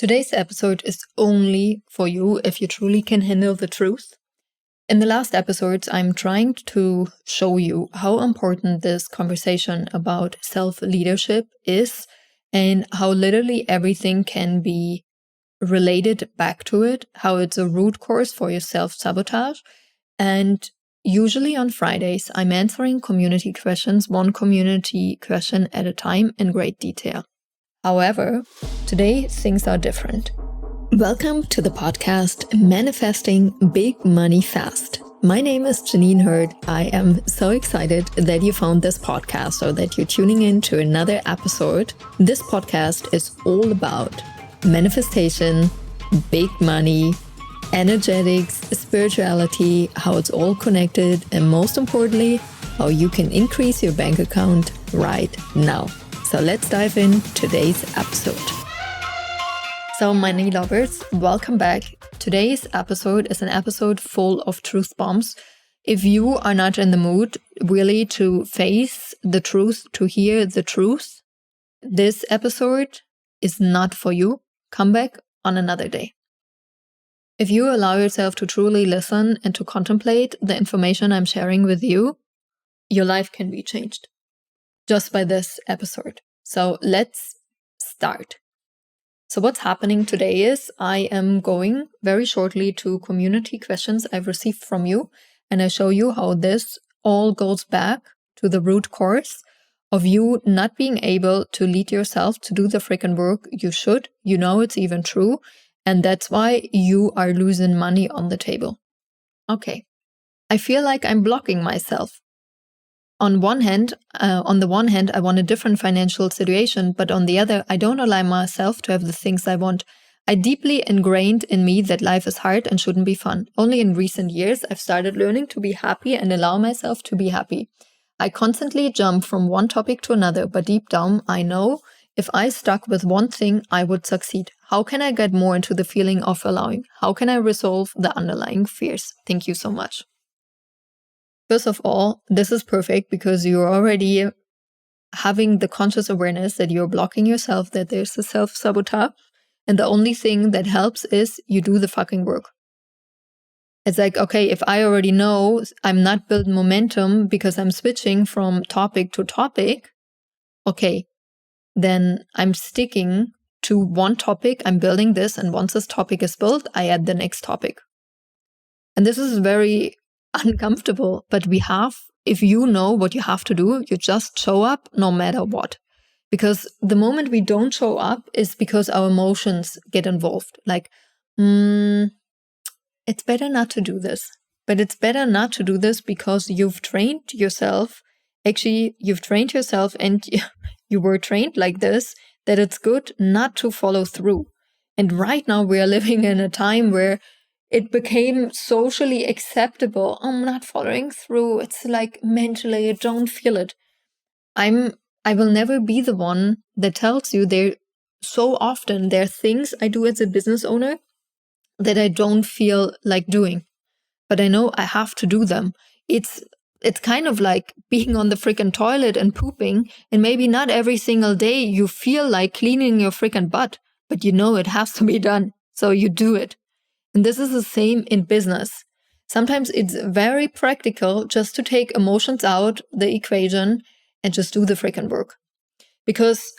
Today's episode is only for you if you truly can handle the truth. In the last episodes, I'm trying to show you how important this conversation about self-leadership is and how literally everything can be related back to it, how it's a root cause for your self-sabotage. And usually on Fridays, I'm answering community questions, one community question at a time in great detail. However, today things are different. Welcome to the podcast Manifesting Big Money Fast. My name is Jeanine. I am so excited that you found this podcast or that you're tuning in to another episode. This podcast is all about manifestation, big money, energetics, spirituality, how it's all connected, and most importantly, how you can increase your bank account right now. So let's dive in today's episode. So money lovers, welcome back. Today's episode is an episode full of truth bombs. If you are not in the mood really to face the truth, to hear the truth, this episode is not for you. Come back on another day. If you allow yourself to truly listen and to contemplate the information I'm sharing with you, your life can be changed just by this episode. So let's start. So what's happening today is I am going very shortly to community questions I've received from you, and I show you how this all goes back to the root cause of you not being able to lead yourself to do the freaking work you should. You know it's even true, and that's why you are losing money on the table. Okay, I feel like I'm blocking myself. On the one hand, I want a different financial situation, but on the other, I don't allow myself to have the things I want. I deeply ingrained in me that life is hard and shouldn't be fun. Only in recent years, I've started learning to be happy and allow myself to be happy. I constantly jump from one topic to another, but deep down, I know if I stuck with one thing, I would succeed. How can I get more into the feeling of allowing? How can I resolve the underlying fears? Thank you so much. First of all, this is perfect because you're already having the conscious awareness that you're blocking yourself, that there's a self-sabotage, and the only thing that helps is you do the fucking work. It's like, okay, if I already know I'm not building momentum because I'm switching from topic to topic, okay, then I'm sticking to one topic, I'm building this, and once this topic is built, I add the next topic. And this is very uncomfortable, but if you know what you have to do, you just show up no matter what. Because the moment we don't show up is because our emotions get involved. Like, it's better not to do this. But it's better not to do this because you've trained yourself. Actually, you've trained yourself and you were trained like this, that it's good not to follow through. And right now we are living in a time where it became socially acceptable. I'm not following through. It's like mentally, I don't feel it. I will never be the one that tells you there are things I do as a business owner that I don't feel like doing. But I know I have to do them. It's kind of like being on the freaking toilet and pooping, and maybe not every single day you feel like cleaning your freaking butt, but you know it has to be done. So you do it. And this is the same in business. Sometimes it's very practical just to take emotions out the equation and just do the freaking work. Because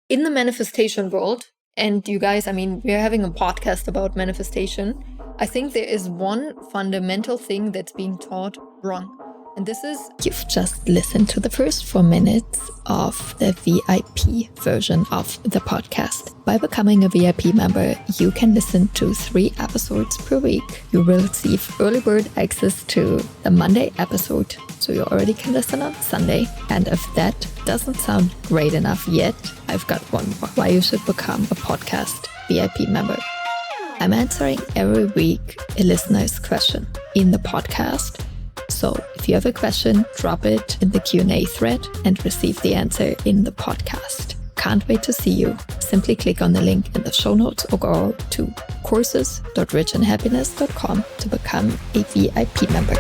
in the manifestation world, and you guys, we're having a podcast about manifestation, I think there is one fundamental thing that's being taught wrong. And this is, you've just listened to the first 4 minutes of the VIP version of the podcast. By becoming a VIP member, you can listen to 3 episodes per week. You will receive early bird access to the Monday episode, so you already can listen on Sunday. And if that doesn't sound great enough yet, I've got one more. Why you should become a podcast VIP member. I'm answering every week a listener's question in the podcast. So if you have a question, drop it in the Q&A thread and receive the answer in the podcast. Can't wait to see you. Simply click on the link in the show notes or go to courses.richandhappiness.com to become a VIP member.